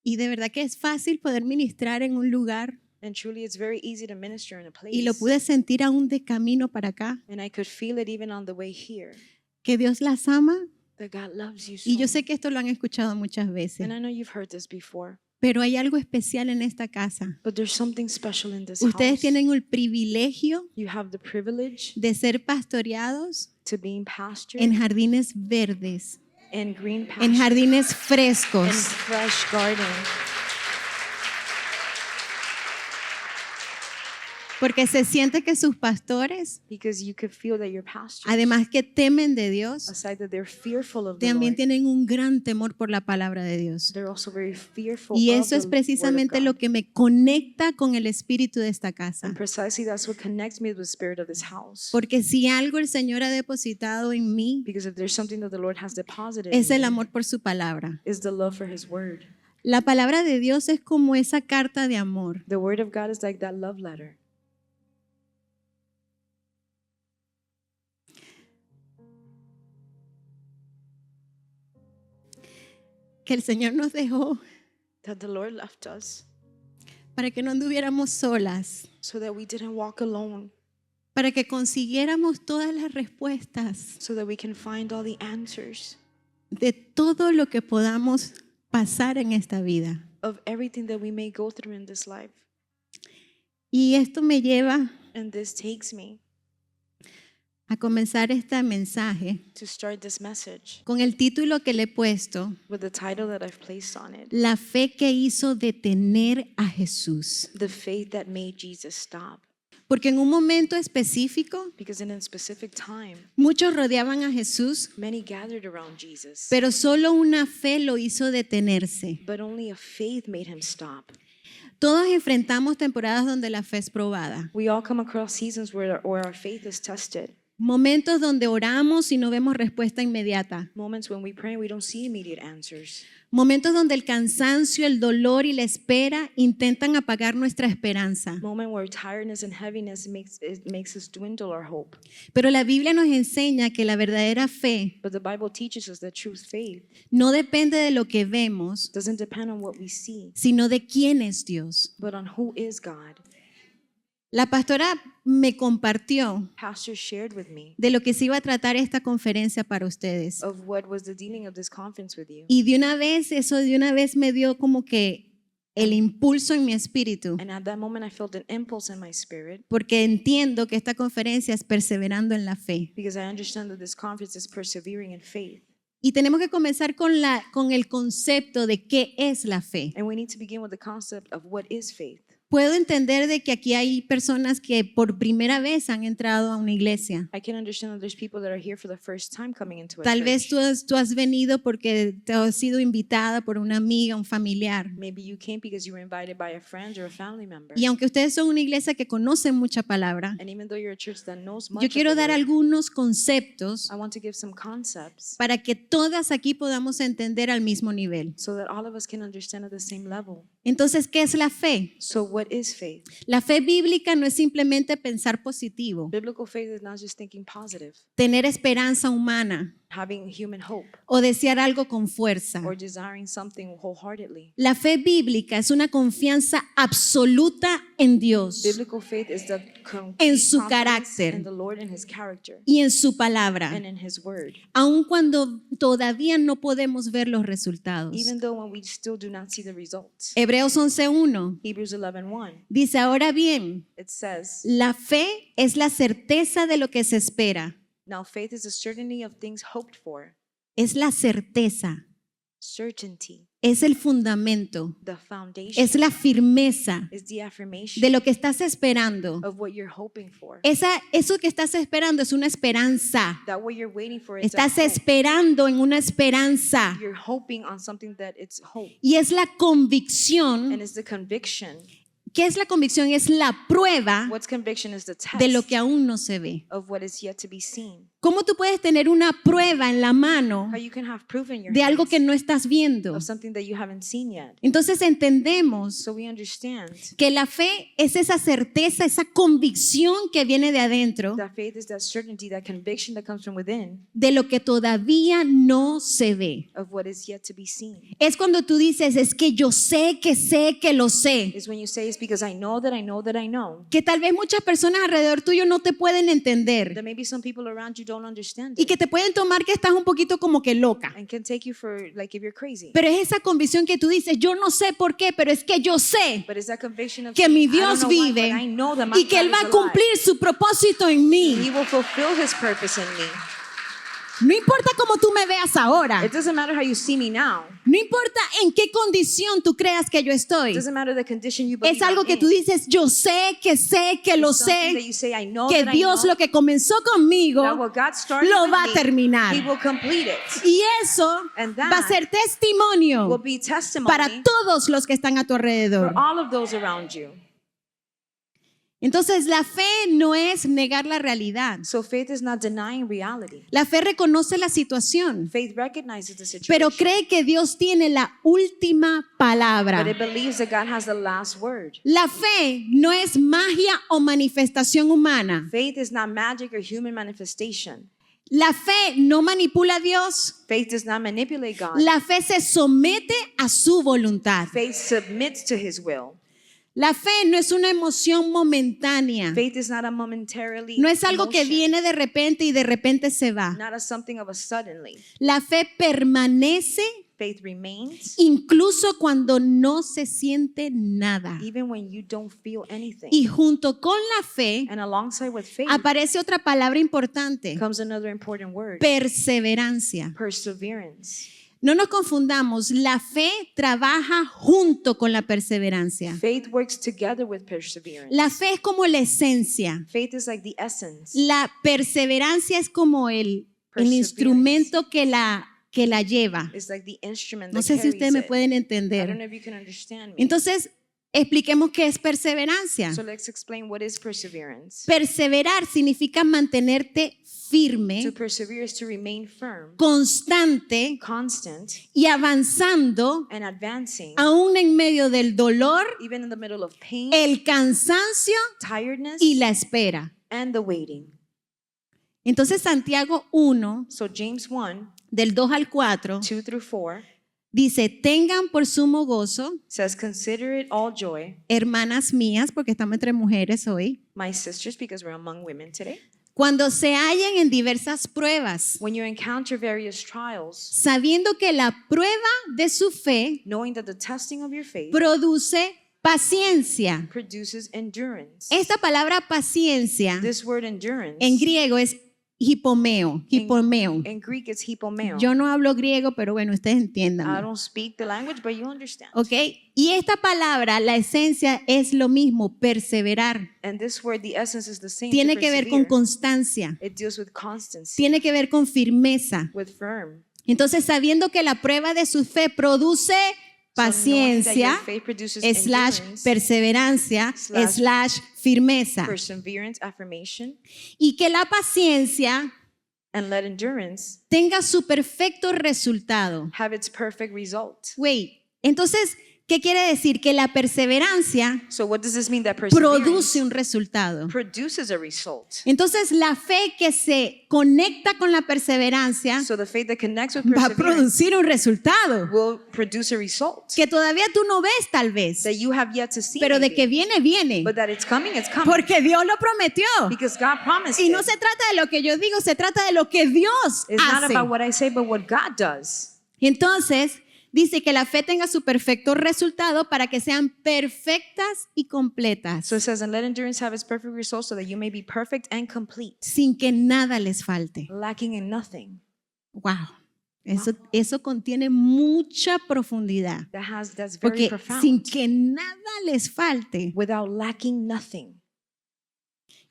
Y de verdad que es fácil poder ministrar en un lugar And truly, it's very easy to minister in a place. y lo pude sentir aún de camino para acá, And I could feel it even on the way here. que Dios las ama. That God loves you so Y yo sé much. que esto lo han escuchado muchas veces, And I know you've heard this before. pero hay algo especial en esta casa. But there's something special in this Ustedes house. tienen el privilegio You have the privilege de ser pastoreados to being pastored en jardines verdes, in green en pastures, jardines in frescos. fresh garden. Porque se siente que sus pastores, Because you could feel that your pastors, además que temen de Dios, aside that they're fearful of the también Lord, tienen un gran temor por la palabra de Dios. they're also very fearful Y of eso the es precisamente word of lo God. que me conecta con el espíritu de esta casa. And precisely that's what connects me with the spirit of this house. Porque si algo el Señor ha depositado en mí, Because if there's something that the Lord has deposited es in el me, amor por su palabra. is the love for His word. La palabra de Dios es como esa carta de amor. The word of God is like that love letter. Que el Señor nos dejó That the Lord left us para que no anduviéramos solas, so that we didn't walk alone, para que consiguiéramos todas las respuestas so that we can find all the answers de todo lo que podamos pasar en esta vida. of everything that we may go through in this life. Y esto me lleva And this takes me a comenzar este mensaje to start this message con el título que le he puesto, with the title that I've placed on it, La fe que hizo detener a Jesús. The Faith That Made Jesus Stop. Porque en un momento específico, Because in a specific time, muchos rodeaban a Jesús, many gathered around Jesus, pero solo una fe lo hizo detenerse. but only a faith made him stop. Todos enfrentamos temporadas donde la fe es probada. We all come across seasons where our faith is tested. Momentos donde oramos y no vemos respuesta inmediata. Moments when we pray and we don't see immediate answers. Momentos donde el cansancio, el dolor y la espera intentan apagar nuestra esperanza. Moment where tiredness and heaviness makes us dwindle our hope. Pero la Biblia nos enseña que la verdadera fe But the Bible teaches us that true faith no depende de lo que vemos, doesn't depend on what we see, sino de quién es Dios. but on who is God. La pastora me compartió Pastor shared with me de lo que se iba a tratar esta conferencia para ustedes. of what was the dealing of this conference with you. Y de una vez me dio como que el impulso en mi espíritu, And at that moment I felt an impulse in my spirit porque entiendo que esta conferencia es perseverando en la fe. because I understand that this conference is persevering in faith. Y tenemos que comenzar con el concepto de qué es la fe. And we need to begin with the concept of what is faith. Puedo entender de que aquí hay personas que por primera vez han entrado a una iglesia. I can understand that there's people that are here for the first time coming into a Tal church. vez tú has venido porque te has sido invitada por una amiga, un familiar. Maybe you came because you were invited by a friend or a family member. Y aunque ustedes son una iglesia que conoce mucha palabra, And even though you're a church that knows much yo of quiero the dar word, algunos conceptos I want to give some concepts para que todas aquí podamos entender al mismo nivel. so that all of us can understand at the same level. Entonces, ¿qué es la fe? So what is faith? La fe bíblica no es simplemente pensar positivo, Biblical faith is not just thinking positive, tener esperanza humana having human hope, o desear algo con fuerza. or desiring something wholeheartedly. La fe bíblica es una confianza absoluta en Dios Biblical faith is the En complete su confidence carácter. in the Lord and His character y en su palabra, and in His word. aun cuando todavía no podemos ver los resultados. Even though when we still do not see the results. Hebreos 11:1 Hebrews 11:1, dice, ahora bien, it says, la fe es la certeza de lo que se espera. now faith is the certainty of things hoped for. Es la certeza, Certainty, es el fundamento, the foundation, es la firmeza is the affirmation de lo que estás esperando. of what you're hoping for. Eso que estás esperando es una esperanza. That what you're waiting for is a Estás hope. esperando en una esperanza. You're hoping on something that it's hope. Y es la convicción. And it's the conviction. ¿Qué es la convicción? Es la prueba What's conviction is the de lo test que aún no se ve. of what is yet to be seen. ¿Cómo tú puedes tener una prueba en la mano How you can have proof in your de algo hands que no estás viendo? of something that you haven't seen yet. Entonces entendemos So we understand que la fe es esa certeza, esa convicción que viene de adentro that faith is that certainty, that conviction that comes from within de lo que todavía no se ve. of what is yet to be seen. Es cuando tú dices, es que yo sé que lo sé. It's when you say it's because I know that I know that I know. Que tal vez muchas personas alrededor tuyo no te pueden entender That maybe some people around you don't understand y it que te pueden tomar que estás un poquito como que loca. and can take you for like if you're crazy. Pero es esa convicción que tú dices, yo no sé por qué, pero es que yo sé But it's that conviction of que saying, mi I don't Dios know why, vive but I know that my y que Él God va is a alive. cumplir su propósito en mí. He will fulfill his purpose in me. No importa cómo tú me veas ahora, It doesn't matter how you see me now. no importa en qué condición tú creas que yo It estoy. doesn't matter the condition you believe Es algo I'm que in. tú dices, yo sé que lo It's something that sé, you say, I know que that I Dios know lo que comenzó conmigo that what God started lo with va a me, terminar. He will complete it. Y eso And that va a ser Will testimonio be testimony para todos los que están a tu for alrededor. all of those around you. Entonces la fe no es negar la realidad. So faith is not denying reality. La fe reconoce la situación, Faith recognizes the situation, pero cree que Dios tiene la última palabra. but it believes that God has the last word. La fe no es magia o manifestación humana. Faith is not magic or human manifestation. La fe no manipula a Dios. Faith does not manipulate God. La fe se somete a su voluntad. Faith submits to his will. La fe no es una emoción momentánea. Faith is not a momentarily No es algo que emotion, viene de repente y de repente se va. not a something of a suddenly. La fe permanece Faith remains incluso cuando no se siente nada. even when you don't feel anything. Y junto con la fe And alongside with faith aparece otra palabra importante, comes another important word, perseverancia. perseverance. No nos confundamos, la fe trabaja junto con la perseverancia. Faith works together with perseverance. La fe es como la esencia. Faith is like the essence. La perseverancia es como el Perseverance. instrumento que la lleva. It's like the instrument No that sé si carries ustedes me it. pueden I don't entender. know if you can understand me. Entonces, expliquemos qué es perseverancia. So let's explain what is perseverance. Perseverar significa mantenerte To firme, persevere is to remain firm, constante constant, y avanzando and advancing, aún en medio del dolor, even in the middle of pain, el cansancio tiredness, y la espera. and the waiting. Entonces Santiago 1, So James 1, del 2 al 4, 2 through 4 dice, tengan por sumo gozo, says, consider it all joy, hermanas mías, porque estamos entre mujeres hoy, my sisters, because we're among women today, cuando se hallen en diversas pruebas, when you encounter various trials, sabiendo que la prueba de su fe knowing that the testing of your faith produce paciencia. produces endurance. Esta palabra paciencia This word endurance, en griego es hipomeo. in Greek it's hypomeo. Yo no hablo griego, pero bueno, ustedes I entiendan. don't speak the language, but you understand. ¿Ok? Y esta palabra, la esencia es lo mismo, perseverar. And this word, the essence is the same. Tiene to que ver con persevere. constancia, It deals with constancy, tiene que ver con firmeza. with firm. Entonces, sabiendo que la prueba de su fe produce So knowing that paciencia, your faith produces slash endurance, perseverancia, slash slash firmeza. perseverance, affirmation, Y que la paciencia and let endurance tenga su perfecto resultado. have its perfect result. Wait, entonces, ¿qué quiere decir? Que la perseverancia So what does this mean? That produce perseverance un resultado. produces a result. Entonces, la fe que se conecta con la perseverancia So the faith that connects with va a perseverance producir un resultado will produce a result que todavía tú no ves tal vez, that you have yet to see, pero de maybe. que viene, viene, But that it's coming, porque Dios lo prometió. because God promised Y no it. se trata de lo que yo digo, se trata de lo que Dios It's not hace. about what I say, but what God does. Entonces, dice que la fe tenga su perfecto resultado para que sean perfectas y completas, So it says, and let endurance have its perfect result so that you may be perfect and complete, sin que nada les falte. lacking in nothing. Wow. Eso contiene mucha profundidad. That's very Porque profound. sin que nada les falte. Without lacking nothing.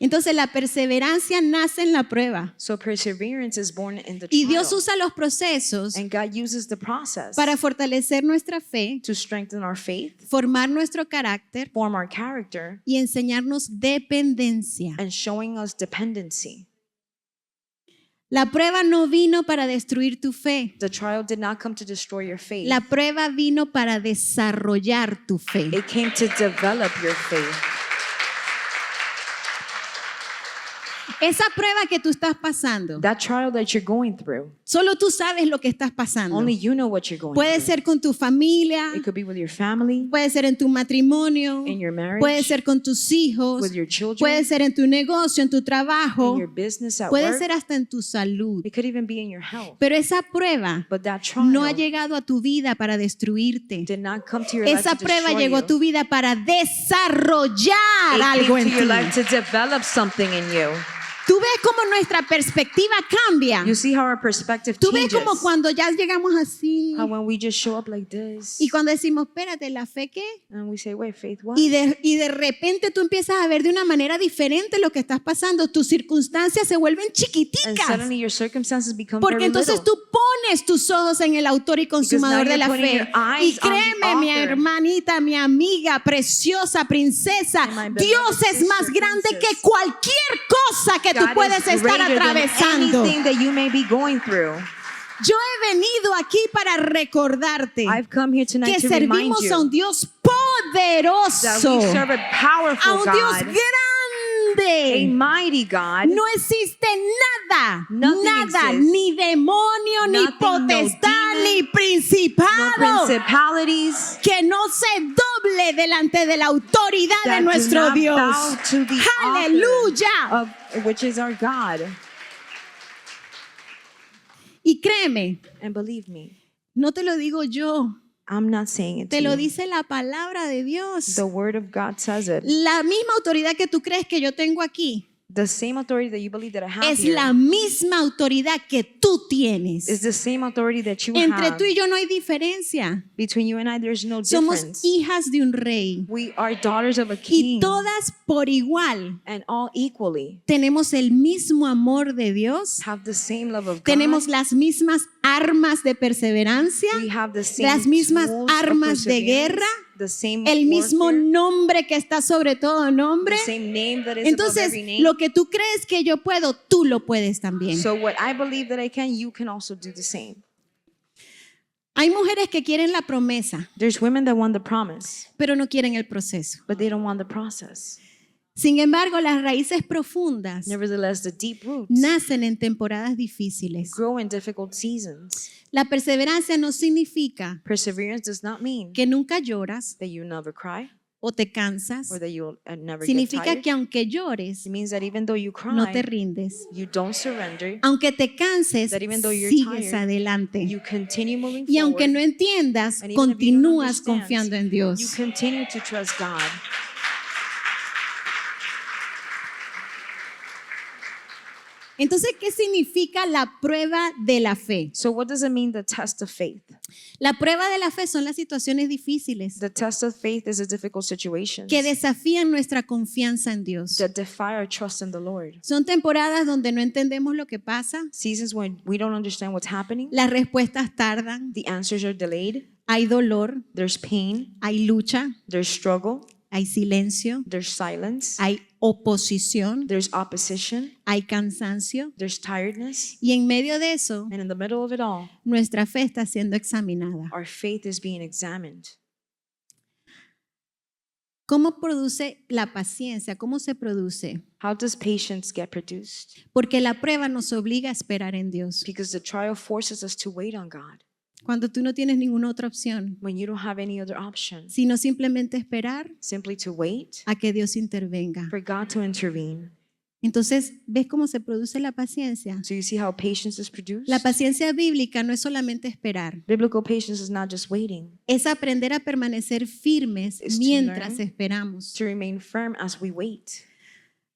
Entonces la perseverancia nace en la prueba. So perseverance is born in the Y trial. Dios usa los procesos And God uses the process para fortalecer nuestra fe, to strengthen our faith, formar nuestro carácter form our character, y enseñarnos dependencia. and showing us dependency. La prueba no vino para destruir tu fe. The trial did not come to destroy your faith. La prueba vino para desarrollar tu fe. It came to develop your faith. Esa prueba que tú estás pasando, That trial that you're going through, solo tú sabes lo que estás pasando. only you know what you're going Puede through. ser con tu familia, It could be with your family, puede ser en tu matrimonio, in your marriage, puede ser con tus hijos, with your children, puede ser en tu negocio, en tu in trabajo, your business at puede work. ser hasta en tu salud. It could even be in your health. Pero esa prueba But that trial no ha llegado a tu vida para destruirte. did not come to your life Esa to prueba destroy llegó a you. tu vida para desarrollar It algo came en to your ti. life to develop something in you. Tú ves cómo nuestra perspectiva cambia. You see how our perspective Tú ves changes. como cuando ya llegamos así How when we just show up like this, y cuando decimos, espérate, ¿la fe qué? and we say, wait, faith, what? Y de repente tú empiezas a ver de una manera diferente lo que estás pasando. Tus circunstancias se vuelven And chiquiticas. suddenly your circumstances become Porque very entonces little. tú pones tus ojos en el autor y consumador now de you're la putting fe. your eyes Y on the créeme, mi author. hermanita, mi amiga, preciosa, princesa, And my beloved Dios es más sister, grande princess. que cualquier cosa que tú God puedes is estar greater than atravesando. anything that you may be going through. Yo he venido aquí para recordarte I've come here tonight que to remind servimos a un you Dios that poderoso, we serve a a powerful un Dios God, a grande. mighty God. No existe nada, Nothing nada, exists. ni demonio, ni Nothing, no potestad, demon, ni No principado principalities que no se doble delante de la autoridad de that do nuestro not Dios. bow to the Aleluya. author of which is our God. Y créeme, And believe me, no te lo digo yo, I'm not saying it to te lo you. dice la palabra de Dios. The word of God says it. La misma autoridad que tú crees que yo tengo aquí The same authority that you believe that I have es here la misma autoridad que tú tienes. is the same authority that you Entre have. tú y yo no hay diferencia. Between you and I, there's no Somos difference. hijas de un rey. We are daughters of a Y king, todas por igual and all equally tenemos el mismo amor de Dios. have the same love of God. Tenemos las mismas armas de perseverancia, We have the same las mismas tools of armas de perseverance, guerra, the same el mismo warfare, nombre que está sobre todo nombre. the same name that is above Entonces, every name. lo que tú crees que yo puedo, tú lo puedes también. So what I believe that I can, you can also do the same. Hay mujeres que quieren la promesa, There's women that want the promise, pero no quieren el proceso. but they don't want the process. Sin embargo, las raíces profundas Nevertheless, the deep roots nacen en temporadas difíciles. grow in difficult seasons. La perseverancia no significa Perseverance does not mean que nunca lloras that you never cry o te cansas. or that you'll never get Significa tired. que aunque llores, It means that even though you cry, no te rindes. you don't surrender. Aunque te canses, That even though you're sigues tired, adelante. You continue moving Y aunque forward. no entiendas, And even if you don't continúas understand, confiando en You Dios. continue to trust God. Entonces, ¿qué significa la prueba de la fe? So what does it mean, the test of faith? La prueba de la fe son las situaciones difíciles The test of faith is a difficult situation que desafían nuestra confianza en Dios. that defy our trust in the Lord. Son temporadas donde no entendemos lo que pasa, Seasons when we don't understand what's happening, las respuestas tardan, the answers are delayed, hay dolor, there's pain, hay lucha, there's struggle, hay silencio, there's silence, hay oposición, there's opposition, hay cansancio. there's tiredness, Y en medio de eso, and in the middle of it all, nuestra fe está siendo examinada. our faith is being examined. ¿Cómo produce la paciencia? ¿Cómo se produce? How does patience get produced? Porque la prueba nos obliga a esperar en Dios. Because the trial forces us to wait on God Cuando tú no tienes ninguna otra opción, when you don't have any other option, sino simplemente esperar simply to wait a que Dios intervenga. for God to intervene. Entonces, ¿ves cómo se produce la paciencia? So you see how patience is produced? La paciencia bíblica no es solamente esperar, Biblical patience is not just waiting, es aprender a permanecer firmes Is to mientras learn. esperamos. to remain firm as we wait.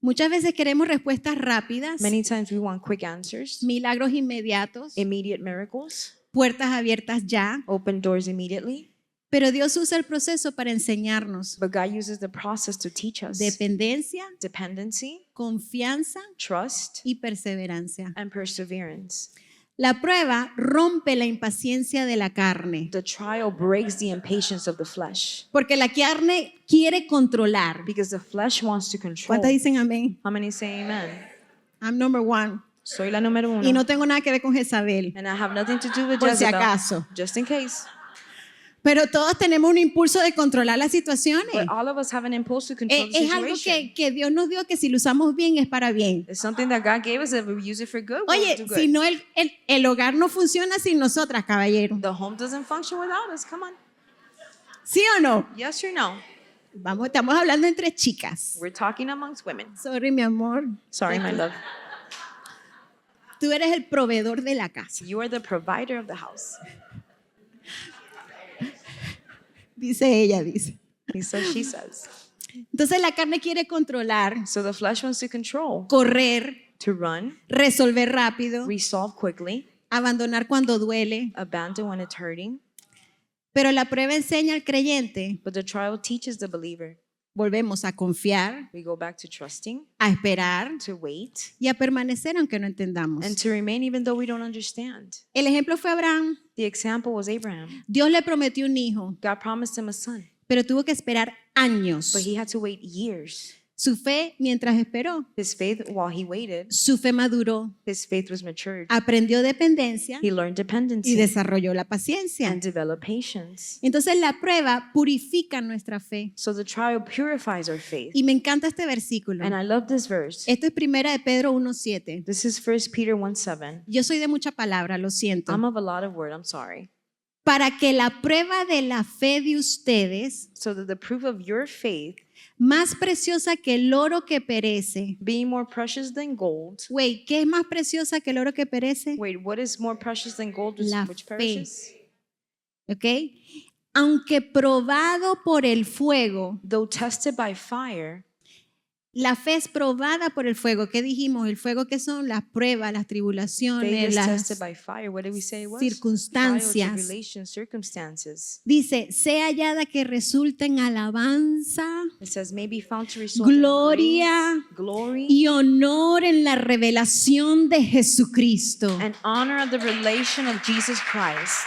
Muchas veces queremos respuestas rápidas, Many times we want quick answers, milagros inmediatos, immediate miracles, puertas abiertas ya, open doors immediately. pero Dios usa el proceso para enseñarnos But God uses the process to teach us dependencia, dependency, confianza trust, y perseverancia. and perseverance. La prueba rompe la impaciencia de la carne, The trial breaks the impatience of the flesh porque la carne quiere controlar. because the flesh wants to control. ¿Cuántas dicen amén? How many say amen? I'm number one. Soy la número uno. Y no tengo nada que ver con Jezabel, And I have nothing to do with por si Jezebel. acaso. Just in case. Pero todos tenemos un impulso de controlar las situaciones. But all of us have an impulse to control the Es algo situation. que Dios nos dio que si lo usamos bien es para bien. It's something that God gave us. If we use it for good, we'll Oye, do good. si no el hogar no funciona sin nosotras, caballero. The home doesn't function without us. Come on. ¿Sí o no? Yes or no? Estamos hablando entre chicas. We're talking amongst women. Sorry, mi amor. Sorry, my love. Tú eres el proveedor de la casa. You are the provider of the house. Dice ella, dice. He says, she says. Entonces la carne quiere controlar, So the flesh wants to control, correr, to run, resolver rápido, resolve quickly, abandonar cuando duele. abandon when it's hurting. Pero la prueba enseña al creyente, But the trial teaches the believer. volvemos a confiar, We go back to trusting, a esperar to wait, y a permanecer aunque no entendamos. and to remain even though we don't understand. El ejemplo fue Abraham. The example was Abraham. Dios le prometió un hijo, God promised him a son, pero tuvo que esperar años. but he had to wait years. Su fe, mientras esperó, His faith, while he waited, su fe maduró, his faith was matured. aprendió dependencia He learned y dependency desarrolló la paciencia. and developed patience. Entonces la prueba purifica nuestra fe. So the trial purifies our faith. Y me encanta este versículo. And I love this verse. Esto es primera de Pedro 1:7. This is 1 Peter 1:7. Yo soy de mucha palabra, lo siento. I'm of a lot of word, I'm sorry. Para que la prueba de la fe de ustedes, So that the proof of your faith, más preciosa que el oro que perece. being more precious than gold. Wait, ¿qué es más preciosa que el oro que perece? Wait, what is more precious than gold La which fe. perishes? ¿Ok? Aunque probado por el fuego, Though tested by fire, la fe es probada por el fuego. ¿Qué dijimos? El fuego que son las pruebas, las faith tribulaciones, is las tested by fire. What did we say it was? circunstancias. Trial, tribulation, circumstances. Dice, sea hallada que resulta en alabanza, It says, may be found to result in gloria praise, glory, y honor en la revelación de Jesucristo. and honor of the relation of Jesus Christ.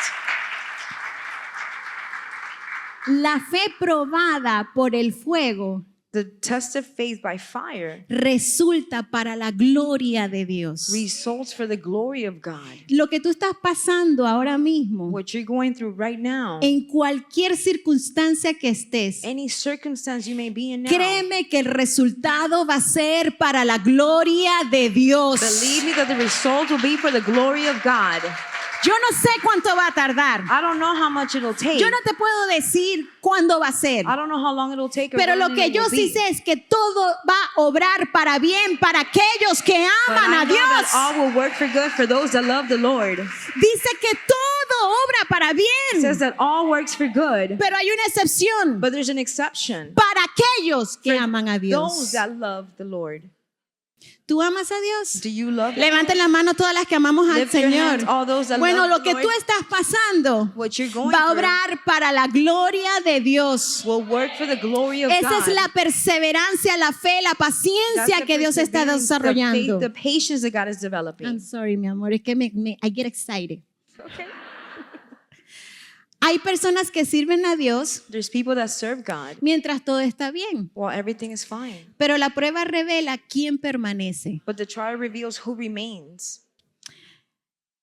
La fe probada por el fuego The test of faith by fire resulta para la gloria de Dios. results for the glory of God. Lo que tú estás pasando ahora mismo, What you're going through right now, en cualquier circunstancia que estés, any circumstance you may be in now, créeme que el resultado va a ser para la gloria de Dios. believe me that the result will be for the glory of God. Yo no sé cuánto va a tardar. I don't know how much it'll take. Yo no te puedo decir cuándo va a ser. I don't know how long it'll take. Or Pero when lo it que yo will sí be. sé es que todo va a obrar para bien para aquellos que But aman I a know that Dios. all will work for good for those that love the Lord. Dice que todo obra para It bien. says that all works for good, Pero hay una excepción but there's an exception. para aquellos que For aman a Those Dios. that love the Lord. ¿Tú amas a Dios? Do you love Him? Levanten la mano todas las que amamos al Lift your Señor. hands, all those that Bueno, love lo que the tú Lord. estás pasando What you're going va a through obrar para la gloria de Dios. will work for the glory of Esa God. es la perseverancia, la fe, la That's paciencia the que Dios está perseverance, desarrollando. the patience that God is I'm developing. sorry, mi amor, es que I get excited. Okay. Hay personas que sirven a Dios There's people that serve God mientras todo está bien, while everything is fine, pero la prueba revela quién permanece. but the trial reveals who remains.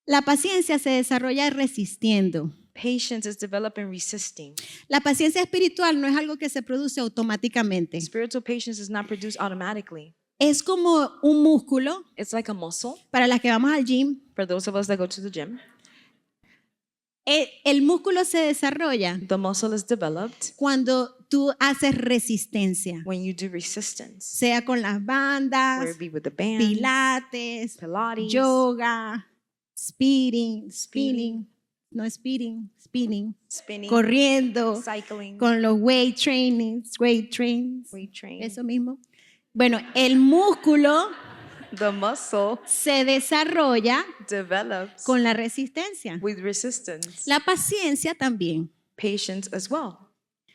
La paciencia se desarrolla resistiendo. Patience is developed in resisting. La paciencia espiritual no es algo que se produce automáticamente. Spiritual patience is not produced automatically. Es como un músculo It's like a muscle. para las que vamos al gym. For those of us that go to the gym, El músculo se desarrolla the muscle is developed cuando tú haces resistencia, when you do resistance, sea con las whether bandas, it be with the band, pilates, Pilates, yoga, spinning, Spinning. spinning, spinning, corriendo, cycling, con los weight trains, weight training. eso mismo. Bueno, el músculo The muscle se desarrolla develops con la resistencia. with resistance. La paciencia también. Patience as well.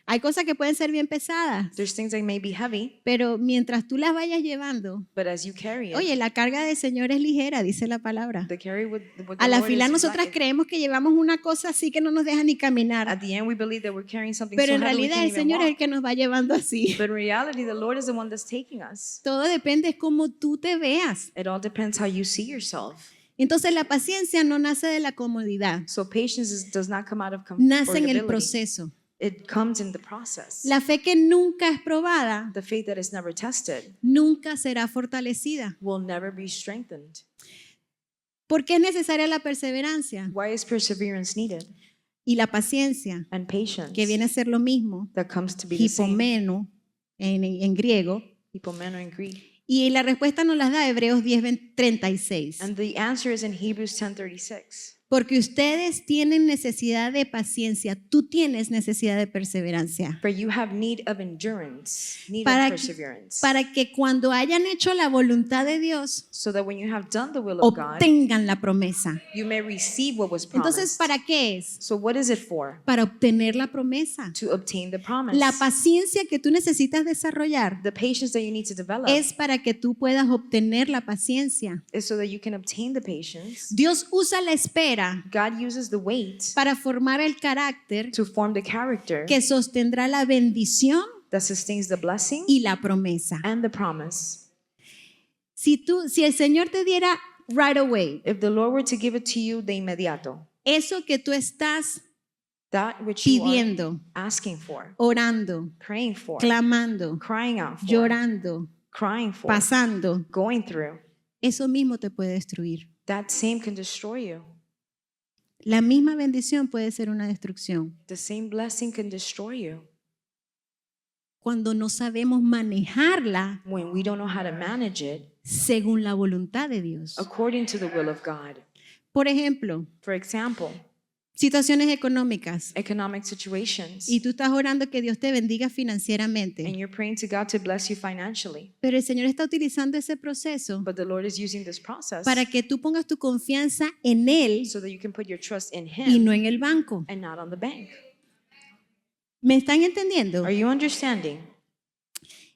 Hay cosas que pueden ser bien pesadas, There's things that may be heavy, pero mientras tú las vayas llevando, but as you carry it, oye, la carga del Señor es ligera, dice la palabra. the carry with what the A la Lord final is nosotras light. creemos que llevamos una cosa así que no nos deja ni caminar, At the end, we believe that we're carrying something pero so en heavy we realidad can't el even Señor es el walk. que nos va llevando así. But in reality, the Lord is the one that's taking us. Todo depende de cómo tú te veas. It all depends how you see yourself. Entonces la paciencia no nace de la comodidad, So patience does not come out of nace en el comfortability. proceso. It comes in the process. La fe que nunca es probada, The faith that is never tested nunca será fortalecida. will never be strengthened. ¿Por qué es necesaria la perseverancia Why is perseverance needed? y la paciencia, And patience que viene a ser lo mismo, that comes to be the same. hipomeno en griego? Hipomeno in Greek. Y la respuesta nos la da Hebreos 10:36. And the answer is in Hebrews 10:36. Porque ustedes tienen necesidad de paciencia, tú tienes necesidad de perseverancia. For you have need of endurance, need Para of que, perseverance. para que cuando hayan hecho la voluntad de Dios, So that when you have done the will of God, obtengan la promesa. you may receive what was promised. Entonces, ¿para qué es? So what is it for? Para obtener la promesa. To obtain the promise. La paciencia que tú necesitas desarrollar The patience that you need to develop es para que tú puedas obtener la paciencia. is so that you can obtain the patience. Dios usa la espera God uses the wait para formar el carácter to form the character que sostendrá la bendición that sustains the blessing y la promesa. and the promise. Si el Señor te diera right away If the Lord were to give it to you de inmediato, eso que tú estás that which you are pidiendo, asking for, orando, praying for, clamando, crying out for, llorando, crying for, pasando, going through, eso mismo te puede destruir. that same can destroy you. La misma bendición puede ser una destrucción The same blessing can destroy you cuando no sabemos manejarla when we don't know how to manage it según la voluntad de Dios. according to the will of God. Por ejemplo, For example, situaciones económicas economic situations. y tú estás orando que Dios te bendiga And financieramente, you're praying to God to bless you financially. pero el Señor está utilizando ese proceso But the Lord is using this process para que tú pongas tu confianza en Él so that you can put your trust in y Him no en el banco. and not on the bank. ¿Me están entendiendo? Are you understanding?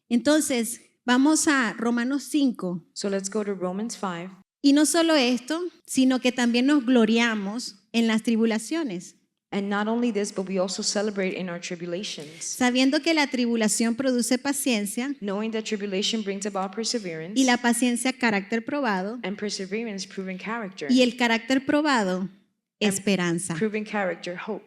Entonces, vamos a Romanos 5. So let's go to Romans 5. Y no solo esto, sino que también nos gloriamos en las tribulaciones, And not only this, but we also celebrate in our tribulations, sabiendo que la tribulación produce paciencia knowing that tribulation brings about perseverance, y la paciencia carácter probado and perseverance proven character, y el carácter probado esperanza. proven character hope.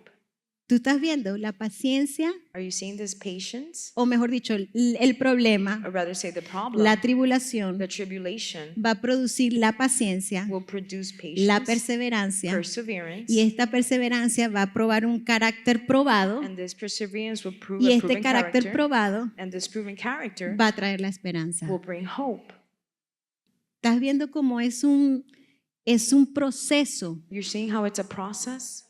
¿Tú estás viendo la paciencia, Are you seeing this patience? o mejor dicho, el problema, Or rather say the problem, la tribulación the tribulation va a producir la paciencia, will produce la patience, perseverancia, perseverance, y esta perseverancia va a probar un carácter probado, and this perseverance will prove y a este proven carácter character, probado and this proven character va a traer la esperanza. will bring hope. ¿Estás viendo cómo es un proceso? You're seeing how it's a process?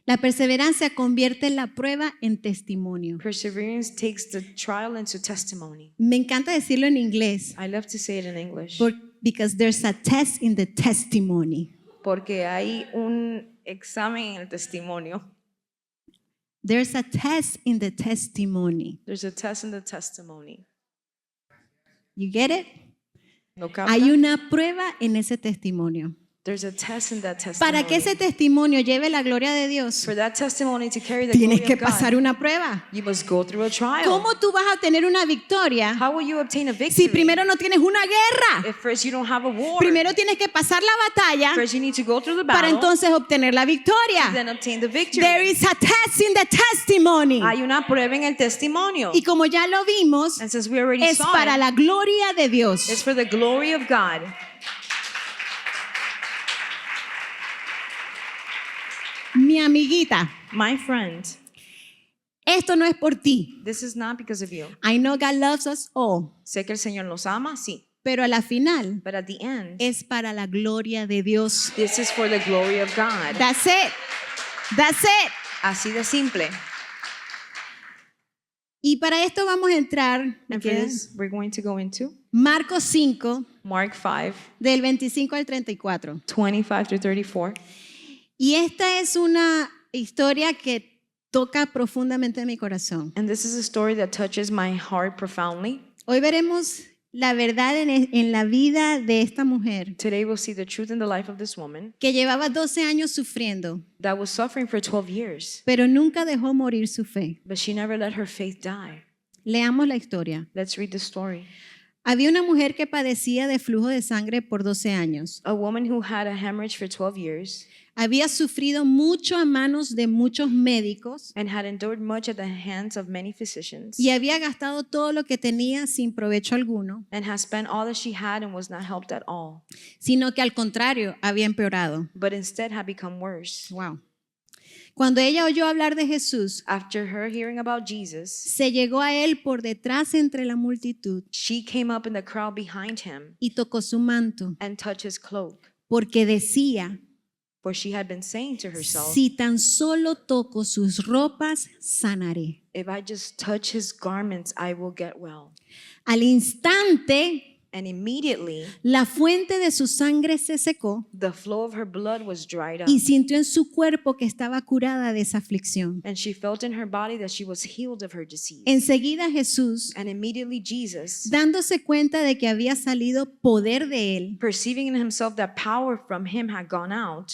La perseverancia convierte la prueba en testimonio. Perseverance takes the trial into testimony. Me encanta decirlo en inglés, I love to say it in English. because there's a test in the testimony. Porque hay un examen en el testimonio. There's a test in the testimony. There's a test in the testimony. You get it? ¿No capta? Hay una prueba en ese testimonio. There's a test in that testimony. Para que ese testimonio lleve la gloria de Dios, For that testimony to carry the tienes glory que of God, pasar una prueba. you must go through a trial. ¿Cómo tú vas a obtener una victoria How will you obtain a si victory primero no tienes una guerra? if first you don't have a war? Primero tienes que pasar la batalla First you need to go through the para battle, entonces obtener la victoria. then obtain the victory. There is a test in the testimony. Hay una prueba en el testimonio. Y como ya lo vimos, And since we already es saw para it, la gloria de Dios. it's for the glory of God. Mi amiguita, My friend, esto no es por ti. this is not because of you. I know God loves us all, Sé que el Señor nos ama, sí. pero a la final But at the end, es para la gloria de Dios. this is for the glory of God. That's it. That's it. Así de simple. Y para esto vamos a entrar, ¿me And for quedan? this, we're going to go into Marcos 5, Mark 5, del 25 al 34. 25 through 34. Y esta es una historia que toca profundamente mi corazón. And this is a story that touches my heart profoundly. Hoy veremos la verdad en la vida de esta mujer Today we'll see the truth in the life of this woman que llevaba 12 años sufriendo, that was suffering for 12 years, pero nunca dejó morir su fe. but she never let her faith die. Leamos la historia. Let's read the story. Había una mujer que padecía de flujo de sangre por 12 años. A woman who had a hemorrhage for 12 years Había sufrido mucho a manos de muchos médicos and had endured much at the hands of many physicians y había gastado todo lo que tenía sin provecho alguno, and has spent all that she had and was not helped at all, sino que al contrario había empeorado. but instead had become worse. Wow. Cuando ella oyó hablar de Jesús, After her hearing about Jesus, se llegó a él por detrás entre la multitud she came up in the crowd behind him y tocó su manto, and touched his cloak, porque decía, for she had been saying to herself, si tan solo toco sus ropas, sanaré. if I just touch his garments, I will get well. Al instante, And immediately, la fuente de su sangre se secó the flow of her blood was dried up, y sintió en su cuerpo que estaba curada de esa aflicción. and she felt in her body that she was healed of her disease. Enseguida Jesús, And immediately Jesus, dándose cuenta de que había salido poder de él, perceiving in himself that power from him had gone out,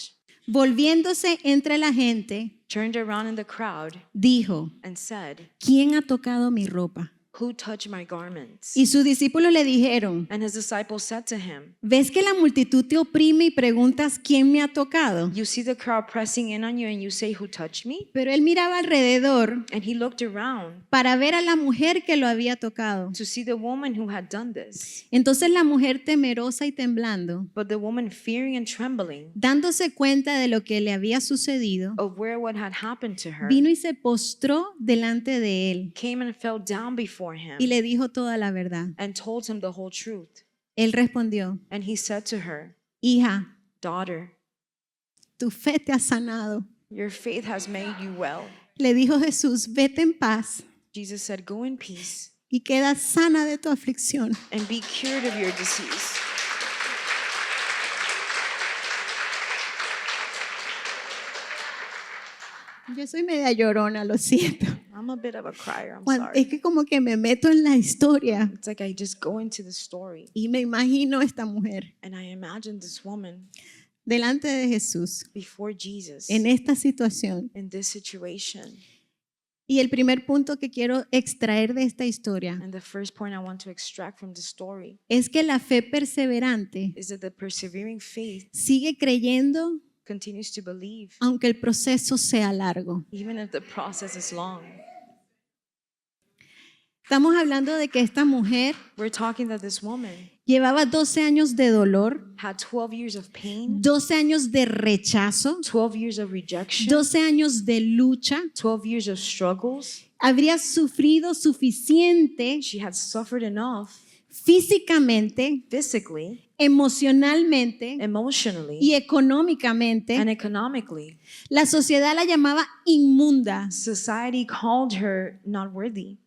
volviéndose entre la gente, turned around in the crowd dijo, and said, ¿quién ha tocado mi ropa? who touched my garments? Y sus discípulos le dijeron, And his disciples said to him, ¿ves que la multitud te oprime y preguntas quién me ha tocado? you see the crowd pressing in on you and you say, who touched me? Pero él miraba alrededor And he looked around para ver a la mujer que lo había tocado. to see the woman who had done this. Entonces la mujer, temerosa y temblando, But the woman, fearing and trembling dándose cuenta de lo que le había sucedido, of what had happened to her, vino y se postró delante de él came and fell down before y him le dijo toda la verdad. and told him the whole truth. Él respondió, And he said to her, hija, daughter, tu fe te ha sanado. your faith has made you well. Le dijo Jesús, vete en paz Jesus said, go in peace y queda sana de tu aflicción. and be cured of your disease. Yo soy media llorona, lo siento. I'm a bit of a crier, I'm Es sorry. que como que me meto en la historia It's like I just go into the story y me imagino esta mujer and I imagine this woman delante de Jesús before Jesus en esta situación. in this situation. Y el primer punto que quiero extraer de esta historia And the first point I want to extract from the story es que la fe perseverante is that the persevering faith sigue creyendo continues to believe aunque el proceso sea largo. even if the process is long. Estamos hablando de que esta mujer We're talking that this woman llevaba 12 años de dolor, had 12 years of pain, 12 años de rechazo, 12 years of rejection, 12 años de lucha. 12 years of struggles. Habría sufrido suficiente She had suffered enough físicamente, physically, emocionalmente emotionally, y económicamente. and economically. La sociedad la llamaba inmunda. Society called her not worthy.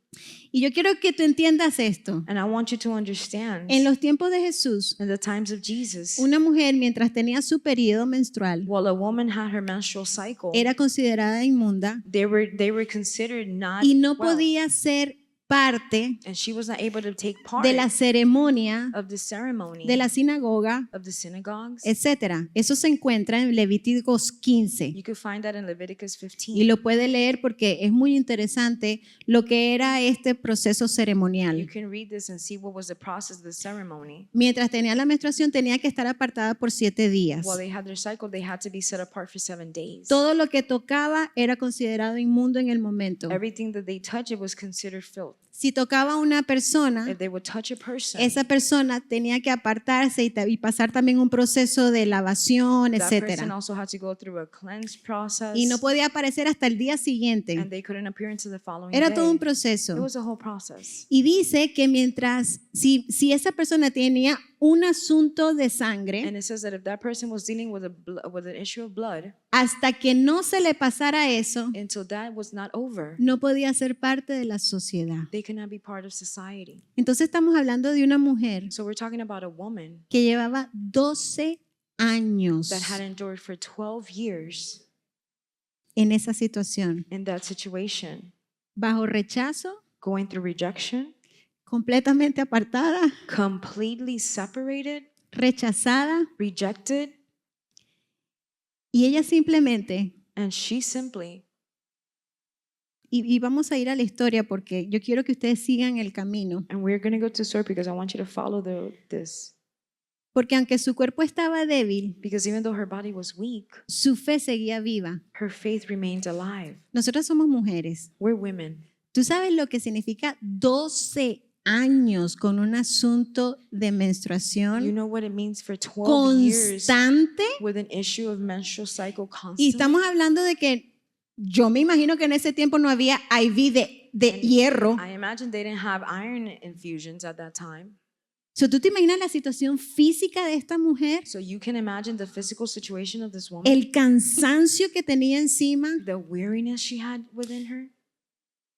Y yo quiero que tú entiendas esto. And I want you to understand, En los tiempos de Jesús, in the times of Jesus, una mujer mientras tenía su periodo menstrual while a woman had her menstrual cycle, era considerada inmunda they were considered not y no well, podía ser parte and she was not able to take part de la ceremonia of the ceremony de la sinagoga, of the synagogues. etc. Eso se encuentra en Levíticos 15 You could find that in Leviticus y 15. lo puede leer porque es muy interesante lo que era este proceso You ceremonial. can read this and see what was the process of the ceremony. Mientras tenía la menstruación tenía que estar apartada por 7 días. While they had their cycle, they had to be set apart for 7 days. Todo lo que tocaba era considerado inmundo en el momento. Everything that they touched, it was considered filth. Si tocaba a una persona, If they would touch a person, esa persona tenía que apartarse y pasar también un proceso de lavación, that person etc. also had to go through a cleanse process, Y no podía aparecer hasta el día siguiente. and they couldn't appear until the following Era day. todo un It proceso. was a whole process. Y dice que si esa persona tenía un asunto de sangre, And it says that if that person was dealing with with an issue of blood, hasta que no se le pasara eso, until that was not over, no podía ser parte de la sociedad. they could not be part of society. Entonces estamos hablando de una mujer So we're talking about a woman que llevaba 12 años that had endured for 12 years en esa situación, in that situation, bajo rechazo, going through rejection, completamente apartada, completely separated, rechazada, rejected, y ella simplemente, and she simply, y vamos a ir a la historia porque yo quiero que ustedes sigan el camino, and we're going to go to story because I want you to follow this. porque aunque su cuerpo estaba débil, Because even though her body was weak, su fe seguía viva. her faith remained alive. Nosotras somos mujeres. We're women. ¿Tú sabes lo que significa 12 años con un asunto de You menstruación know what it means for 12 years constante? with an issue of menstrual cycle Y constantly. estamos hablando de que yo me imagino que en ese tiempo no había IV de hierro. I imagine they didn't have iron infusions at that time. So, ¿tú te imaginas la situación física de esta mujer? So you can imagine the physical situation of this woman, El cansancio que tenía encima, the weariness she had within her.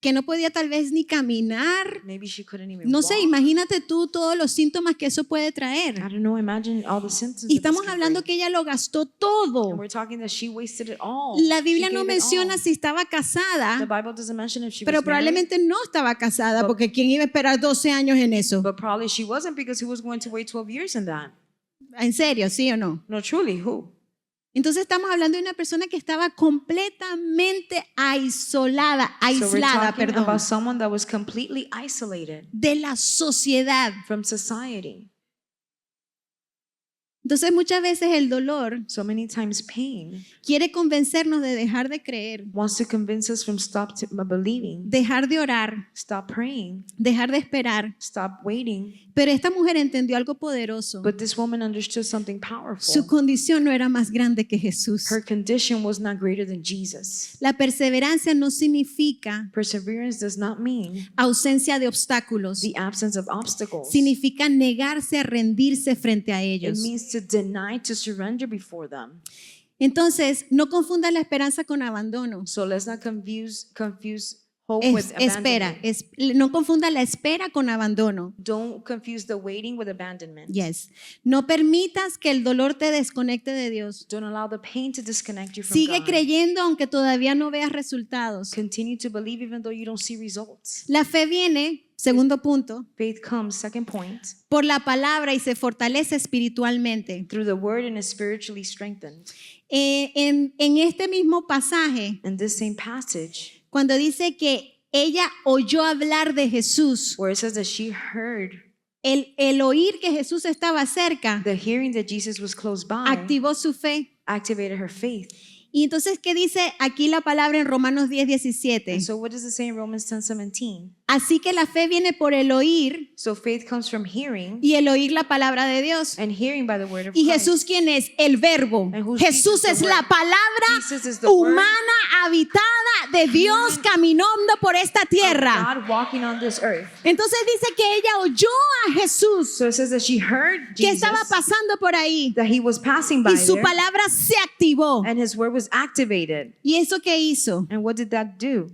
que no podía tal vez ni caminar. Maybe she couldn't even No sé, walk. imagínate tú todos los síntomas que eso puede I traer. don't know, imagine all the symptoms. Y that this estamos can hablando bring. que ella lo gastó And todo. we're talking that she wasted it all. La Biblia She no gave it menciona all. si estaba The casada, Bible doesn't mention if she pero was married, probablemente no estaba casada, porque ¿quién iba a esperar 12 años en eso? but probably she wasn't because who was going to wait 12 years in that? ¿En serio, sí o no? No, truly, who? Entonces estamos hablando de una persona que estaba completamente aislada, So we're aislada, talking perdón, about someone that was completely isolated de la sociedad. from society. Entonces muchas veces el dolor So many times pain quiere convencernos de dejar de creer, wants to convince us from believing, dejar de orar, stop praying, dejar de esperar. stop waiting. Pero esta mujer entendió algo poderoso. But this woman understood something Su powerful. condición no era más grande que Jesús. Her condition was not greater than Jesus. La perseverancia no significa Perseverance does not mean ausencia de obstáculos. the absence of obstacles. Significa negarse a rendirse frente a It ellos. means to deny, to surrender before them. Entonces, no confundas la esperanza con abandono. So let's not confuse hope with Espera, abandonment. no confunda la espera con abandono. Don't confuse the waiting with abandonment. Yes. No permitas que el dolor te desconecte de Dios. Don't allow the pain to disconnect you from Sigue God. creyendo aunque todavía no veas resultados. Continue to believe even though you don't see results. La fe viene, segundo punto, Faith comes, second point, por la palabra y se fortalece espiritualmente. through the word and is spiritually strengthened. En este mismo pasaje, In this same passage, cuando dice que ella oyó hablar de Jesús, where it says that she heard, el oír que Jesús estaba cerca the hearing that Jesus was close by, activó su fe. activated her faith. Y entonces, ¿qué dice aquí la palabra en Romanos 10:17? And so what does it say in Romans 10:17? Así que la fe viene por el oír So faith comes from hearing, y el oír la palabra de Dios. and hearing by the word of ¿Y Christ. Jesús quién es? El verbo. And who's Jesús Jesus? es The la word. palabra Jesus is the word. humana habitada de Dios caminando por esta tierra. God walking on this earth. Entonces dice que ella oyó a Jesús So it says that she heard que Jesus, estaba pasando por ahí that he was passing by y su there, palabra se activó. and his word was activated. ¿Y eso qué hizo? And what did that do?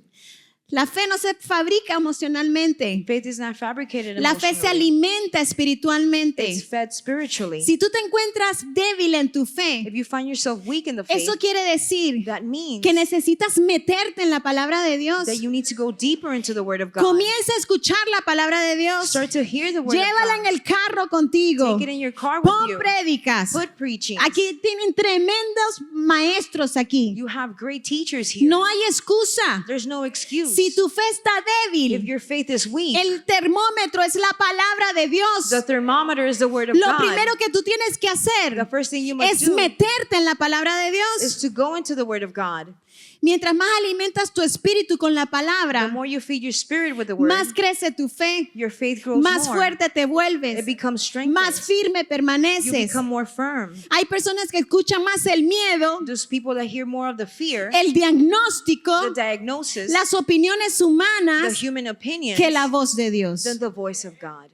La fe no se fabrica emocionalmente. Faith is not fabricated La fe se emotionally. alimenta espiritualmente. It's fed spiritually. Si tú te encuentras débil en tu fe, If you find yourself weak in the faith, eso quiere decir that means que necesitas meterte en la palabra de Dios. that you need to go deeper into the word of God. Comienza a escuchar la palabra de Dios. Start to hear the word Llévala of en God. el carro contigo. Take it in your car with Pon you. prédicas. Put preaching. Aquí tienen tremendos maestros aquí. You have great teachers here. No hay excusa. There's no excuse. Si tu fe está If débil, your faith is weak, el termómetro es la palabra de Dios. the thermometer is the word of Lo God. primero que tú tienes que The hacer first thing you must es do meterte en la palabra de is Dios. to go into the word of God. Mientras más alimentas tu espíritu con la The palabra, more you feed your spirit with the word, más crece tu fe, your faith grows más more. fuerte te vuelves, It becomes strengthened. más firme You permaneces. become more firm. Hay personas que escuchan más el miedo, Those people that hear more of the fear, el diagnóstico, the diagnosis, las opiniones the humanas human opinions, que la voz de Dios. than the voice of God.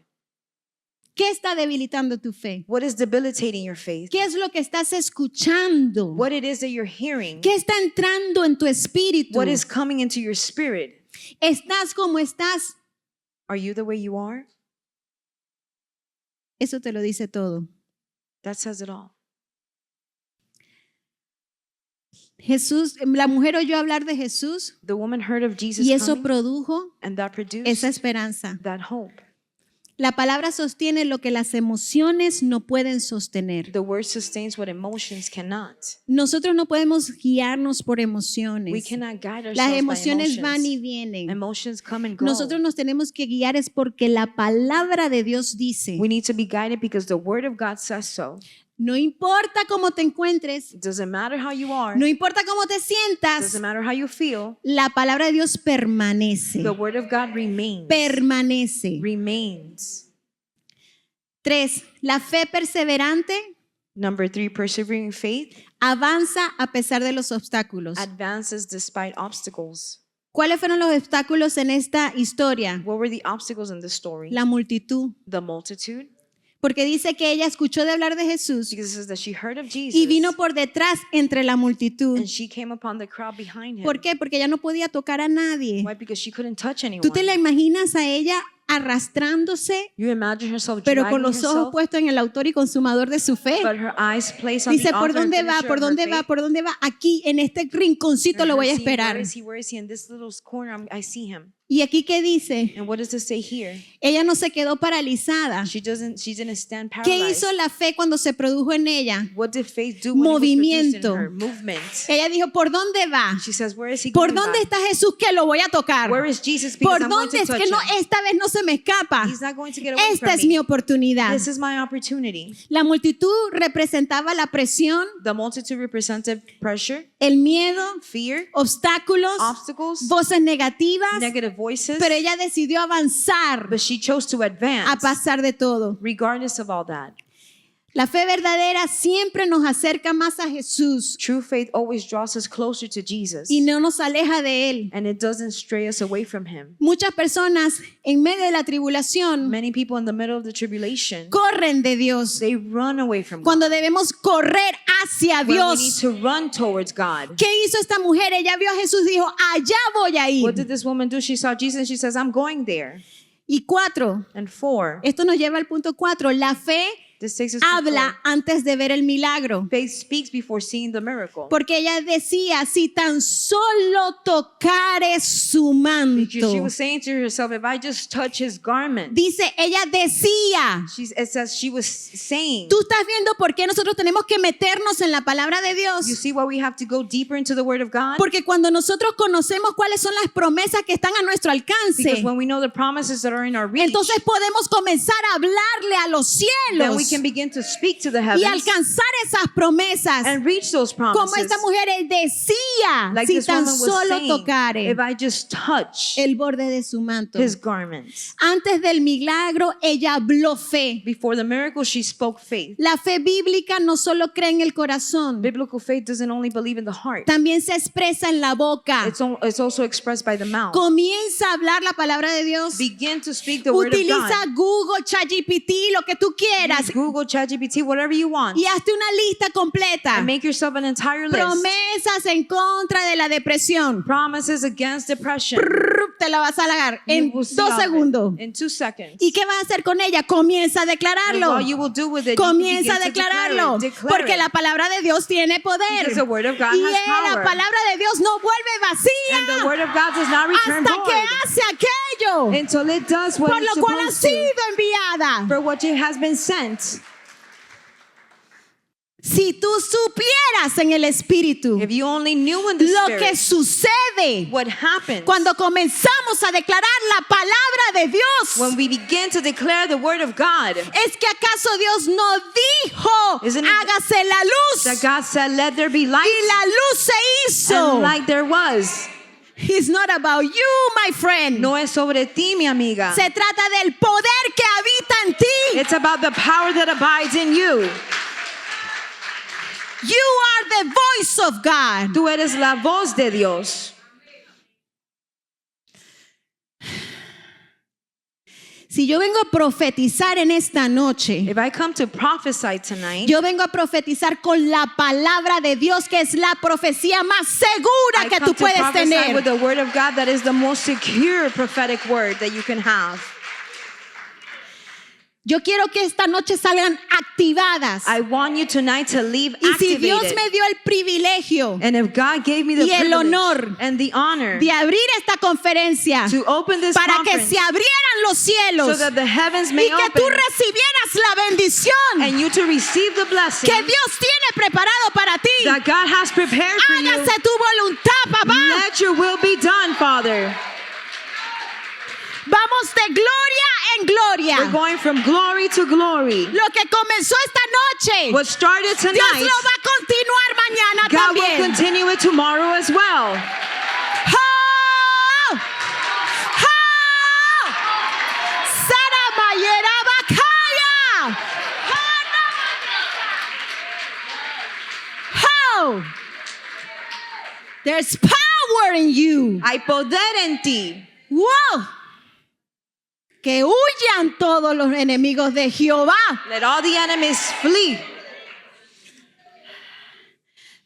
¿Qué está debilitando tu fe? What is debilitating your faith? ¿Qué es lo que estás escuchando? What it is that you're hearing? ¿Qué está entrando en tu espíritu? What is coming into your spirit? ¿Estás como estás? Are you the way you are? Eso te lo dice todo. That says it all. Jesús, la mujer oyó hablar de Jesús The woman heard of Jesus y eso coming, produjo and that produced esa esperanza. that hope. La palabra sostiene lo que las emociones no pueden sostener. The word sustains what emotions cannot. Nosotros no podemos guiarnos por We emociones. cannot guide ourselves Las by emociones van y emotions. vienen. Emotions come and go. Nosotros nos tenemos que guiar es porque la palabra de Dios dice, We need to be guided because the word of God says so. no importa cómo te encuentres, It doesn't matter how you are. no importa cómo te It sientas, doesn't matter how you feel. la palabra de Dios permanece. The word of God remains. Permanece. Remains. 3. La fe perseverante Number 3, persevering faith avanza a pesar de los obstáculos. advances despite obstacles. ¿Cuáles fueron los obstáculos en esta historia? What were the obstacles in the story? La multitud. The multitude. Porque dice que ella escuchó de hablar de Jesús Because it says that she heard of Jesus y vino por detrás entre la multitud. and she came upon the crowd behind him. ¿Por qué? Porque ella no podía tocar a nadie. Why? Because she couldn't touch anyone. ¿Tú te la imaginas a ella arrastrándose, You imagine herself pero dragging con los ojos herself, puestos en el autor y consumador de su fe? but her eyes placed on Dice, the ¿por author and dónde va? finisher ¿Por of her dónde va? faith. ¿Por dónde va? Aquí, en este rinconcito And lo her voy a seeing, esperar. Where is he? Where is he? In this little corner, I see him. ¿Y aquí qué dice? And what does it say here? Ella no se quedó paralizada. She didn't stand ¿Qué paralyzed. hizo la fe cuando se produjo en ella? What did faith do when it was Movimiento. produced in her? Movement. Ella dijo, ¿por dónde va? She says, where is he ¿Por going dónde by? está Jesús que lo voy a tocar? Where is Jesus? Because ¿Por I'm going dónde to es touch que no, him. esta vez no se me escapa? He's not going to get away Esta from es mi me. oportunidad. This is my opportunity. La multitud representaba la presión, The multitude represented pressure, el miedo, fear, obstáculos, obstacles, voces negativas, negative voices, pero ella decidió avanzar but she chose to advance a pasar de todo. regardless of all that. La fe verdadera siempre nos acerca más a Jesús True faith always draws us closer to Jesus, y no nos aleja de Él. and it doesn't stray us away from him. Muchas personas en medio de la tribulación Many people in the middle of the tribulation, corren de Dios they run away from God. cuando debemos correr hacia When we need Dios. to run towards God. ¿Qué hizo esta mujer? Ella vio a Jesús y dijo, allá voy a What ir. did this woman do? She saw Jesus and she says, I'm going there. Y 4, And 4, esto nos lleva al punto 4, la fe this takes us to habla antes de ver el milagro. 4. Faith speaks before seeing the miracle. Porque ella decía, si tan solo tocare su Because she manto. was saying to herself, if I just touch his garment. Dice, ella decía. It says she was saying. Tú estás viendo por qué nosotros tenemos que meternos en la palabra de You Dios. see why we have to go deeper into the word of God? Porque cuando nosotros conocemos cuáles son las promesas que están a nuestro Because alcance, when we know the promises that are in our reach, entonces podemos comenzar a hablarle a los then we cielos can begin to speak to the y heavens alcanzar esas promesas. and reach those Como promises. esta mujer decía, Like si this tan woman was solo saying, tocare if I just touch el borde de su manto. his garments. Antes del milagro, ella habló fe. Before the miracle, she spoke faith. La fe bíblica no solo cree en el corazón, Biblical faith doesn't only believe in the heart. también se expresa en la boca. It's also expressed by the mouth. Comienza a hablar la palabra de Dios. Begin to speak the word of Utiliza God. Google, ChatGPT, lo que tú quieras Use Google, ChatGPT, whatever you want. y hazte una lista completa. And make yourself an entire list. Promesas en contra de la depresión. Promises against depression. Te la vas a halagar You en will see 2 all of it segundos. in 2 seconds. ¿Y qué vas a hacer con ella? Comienza a And declararlo. all you will do with it, Comienza a you begin to declararlo. declare Porque it. la palabra de Dios tiene poder. Because the word of God Y has la power. palabra de Dios no vuelve And the vacía word of God does not return hasta que void hace aquello until it does what por it's lo cual ha supposed to, sido enviada. for what it has been sent. Si tú supieras en el Espíritu If you only knew in the lo Spirit que sucede what happens cuando comenzamos a declarar la palabra de Dios, when we begin to declare the word of God, es que acaso Dios no dijo, Isn't it hágase la luz, that God said, let there be light, y la luz se hizo. and light there was. It's not about you, my friend. No es sobre ti, mi amiga. Se trata del poder que habita en ti. It's about the power that abides in you. You are the voice of God. Tú eres la voz de Dios. Si yo vengo a profetizar en esta noche, If I come to prophesy tonight, yo vengo a profetizar con la palabra de Dios, que es la profecía más segura I que come tú to puedes prophesy tener. with the word of God that is the most secure prophetic word that you can have. Yo quiero que esta noche salgan activadas. I want you tonight to leave Y si activated. Dios me dio el privilegio And if God gave me the y el privilege honor and the honor de abrir esta conferencia to open this para que conference se abrieran los so cielos that the heavens y may que tú open recibieras la bendición and you to receive the blessing que Dios tiene preparado para ti. that God has prepared for you. Hágase tu voluntad, papá. Let your will be done, Father. Vamos de gloria en gloria. We're going from glory to glory. Lo que comenzó esta noche, What started Dios tonight, lo va a continuar mañana God will también. continue it tomorrow as well. ¡Oh! ¡Oh! Saramayera Bakaya. ¡Oh! There's power in you. Hay poder en ti. ¡Wow! Que huyan todos los enemigos de Jehová. Let all the enemies flee.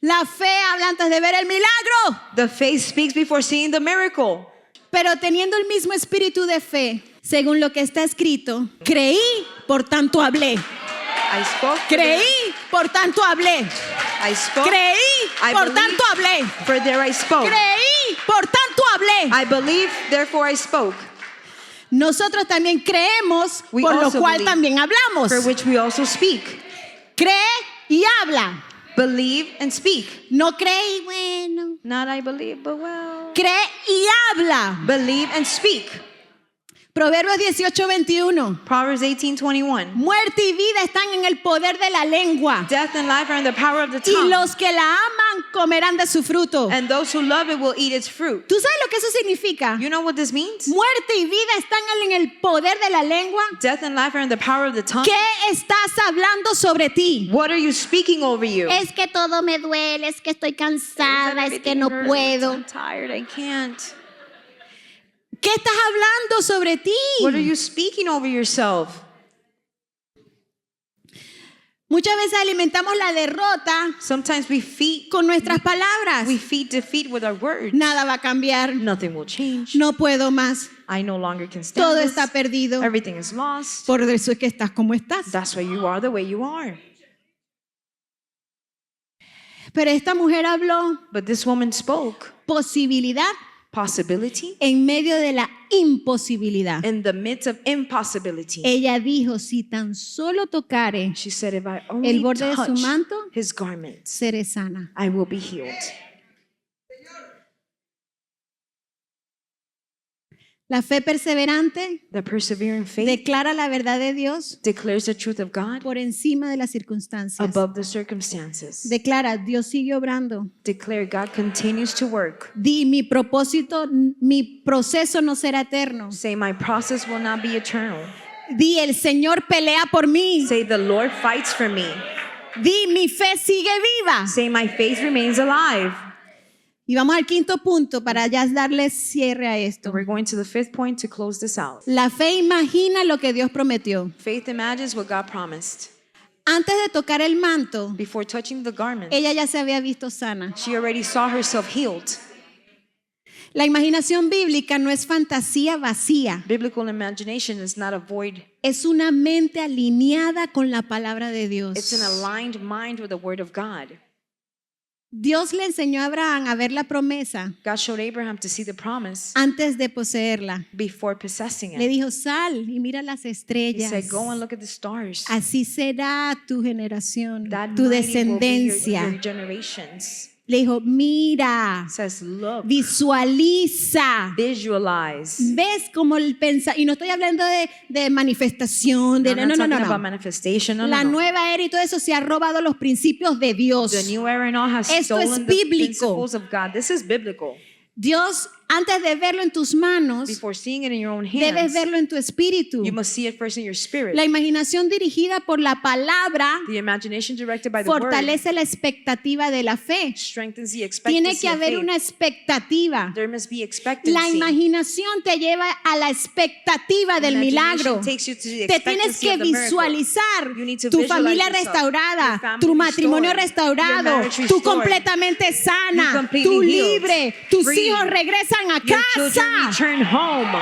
La fe habla antes de ver el milagro. The faith speaks before seeing the miracle. Pero teniendo el mismo espíritu de fe, según lo que está escrito, creí, por tanto hablé. I spoke. Creí, por tanto hablé. I spoke. Creí, I por believe, tanto hablé. For there I spoke. Creí, por tanto hablé. I believe, therefore I spoke. Nosotros también creemos, We por lo also cual believe, también hablamos. For which we also speak. Cree y habla. Believe and speak. No cree y bueno. Not I believe, but well. Cree y habla. Believe and speak. Proverbios 18:21. Proverbs 18:21. Muerte y vida están en el poder de la lengua. Death and life are in the power of the Y tongue. los que la aman comerán de su fruto. And those who love it will eat its fruit. ¿Tú sabes lo que eso significa? You know what this means? Muerte y vida están en el poder de la lengua. Death and life are in the power of the tongue. ¿Qué estás hablando sobre ti? What are you speaking over you? Es que todo me duele, es que estoy cansada, es que no Everything hurts. puedo. I'm tired. I can't. ¿Qué estás hablando sobre ti? What are you speaking over yourself? Muchas veces alimentamos la derrota Sometimes we feed con nuestras palabras. defeat with our words. Nada va a cambiar. Nothing will change. No puedo más. I no longer can stand Todo this. está perdido. Everything is lost. Por eso es que estás como estás. That's why you are the way you are. Pero esta mujer habló But this woman spoke posibilidad possibility en medio de la imposibilidad. in the midst of impossibility. Ella dijo, si tan solo tocare, She said, if I el only borde de su touch manto, his garments, seré sana. I will be healed. La fe perseverante The persevering faith declara la verdad de Dios declares the truth of God por encima de las circunstancias. above the circumstances. Declara, Dios sigue obrando. Declare God continues to work. Di, mi propósito, mi proceso no será eterno. Say, my process will not be eternal. Di, el Señor pelea por mí. Say, the Lord fights for me. Di, mi fe sigue viva. Say, my faith remains alive. Y vamos al quinto punto para ya darle cierre a esto. We're going to the fifth point to close this out. La fe imagina lo que Dios prometió. Faith imagines what God promised. Antes de tocar el manto, Before touching the garment, ella ya se había visto sana. she already saw herself healed. La imaginación bíblica no es fantasía vacía. Biblical imagination is not a void. Es una mente alineada con la palabra de It's an Dios. aligned mind with the word of God. Dios le enseñó a Abraham a ver la promesa God showed Abraham to see the promise antes de poseerla. before possessing Le it. dijo, sal y mira las He estrellas. said, go and look at the stars. Así será tu generación, That tu mighty will be your descendencia. generations. Le dijo, mira, It says, look, visualiza. visualize. ¿Ves cómo el pensar? Y no estoy hablando de manifestación, de I'm not talking no. about manifestation. No, La no, no. nueva era y todo eso se ha robado los principios de Dios. The new era and all has Esto es stolen the bíblico. principles of God. This is biblical. Dios, antes de verlo en tus manos, Before seeing it in your own debes hands, verlo en tu espíritu. you must see it first in your spirit. La imaginación dirigida por la palabra The imagination directed by the word fortalece la expectativa de la fe. strengthens the Tiene expectancy que of haber faith. una expectativa. There must be expectancy. La imaginación te lleva a la expectativa del Imagination milagro. takes you to the Te tienes expectancy que of the miracle. visualizar You need to tu visualize familia yourself, restaurada, your family tu matrimonio restored, restaurado, your marriage tú restored, completamente you sana, completely tú healed, libre, tus free, hijos regresan a Your children casa. return home.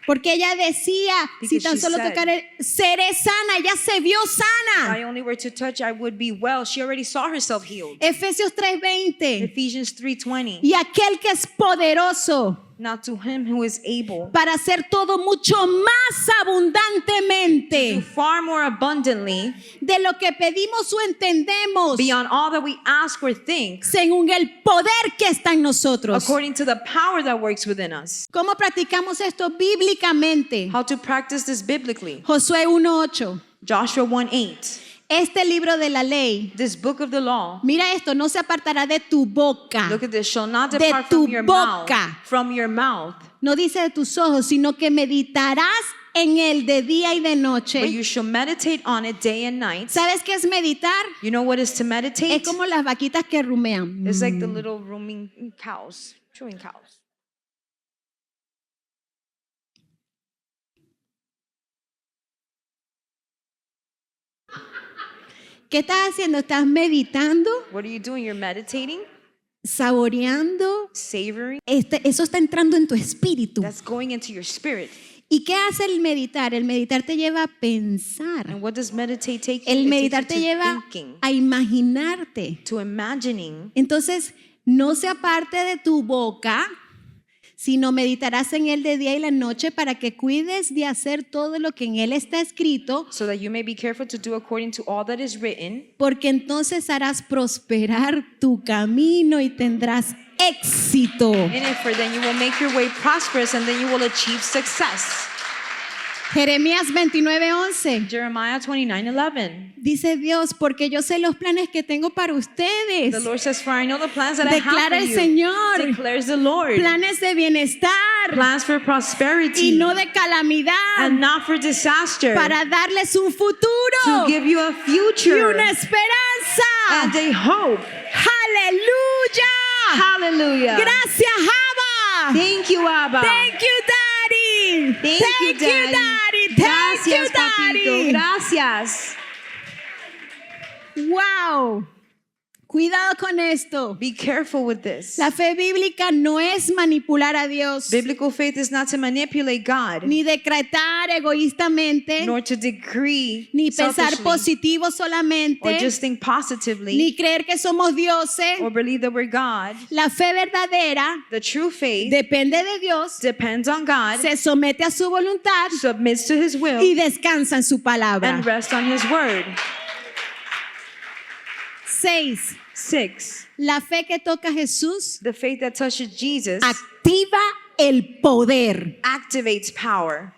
Porque ella decía, si Because tan she solo said, tocar seré sana, ella se vio If sana. I only were to touch, I would be well. She already saw herself healed. Efesios 3:20. Ephesians 3:20. Y aquel que es poderoso Now to him who is able para hacer todo mucho más to do abundantemente far more abundantly de lo que pedimos o entendemos, beyond all that we ask or think, según el poder que está en nosotros. according to the power that works within us. ¿Cómo practicamos esto bíblicamente? How to practice this biblically. Josué 1:8. Joshua 1:8. Este libro de la ley, This book of the law, mira esto, no se apartará de tu boca. look at this, shall not De depart tu from your mouth. boca. From your mouth. No dice de tus ojos, sino que meditarás en él de día y de But noche. you shall meditate on it day and night. ¿Sabes qué es meditar? You know what is to Es meditate? como las vaquitas que rumean. It's like the little roaming cows, chewing cows. ¿Qué estás haciendo? ¿Estás meditando? What are you doing? You're meditating, ¿Saboreando? savoring. Eso está entrando en tu espíritu. That's going into your spirit. ¿Y qué hace el meditar? El meditar te lleva a pensar. And what does meditate take you? El It meditar takes te you to lleva thinking, a imaginarte. to imagining. Entonces, no se aparte de tu boca, sino meditarás en él de día y la noche para que cuides de hacer todo lo que en él está escrito, So that you may be careful to do according to all that is written. porque entonces harás prosperar tu camino y tendrás éxito. In it, for then you will make your way prosperous and then you will achieve success. Jeremías 29:11. Jeremiah 29:11. Dice Dios, porque yo sé los planes que tengo para ustedes. The Lord says, for I know the plans that I have Declara for el you. Señor. Declares the Lord. Planes de bienestar Plans for prosperity y no de calamidad, and not for disaster. para darles un futuro To give you a y future una esperanza. and a hope. Aleluya. Hallelujah. Gracias, Abba. Thank you, Abba. Thank you, Daddy. Thank you, Daddy. Daddy. Thank you, Gracias, papito. Daddy. Gracias. Wow. Cuidado con esto. Be careful with this. La fe bíblica no es manipular a Dios, Biblical faith is not to manipulate God, ni decretar egoístamente, nor to decree ni pensar selfishly, positivo or solamente, just think positively, ni creer que somos dioses. or believe that we're God. La fe verdadera The true faith depende de Dios, depends on God, se somete a su voluntad submits to His will, y descansa en su palabra. and rests on His word. 6. 6. La fe que toca a Jesús The faith that touches Jesus activa el poder. activates power.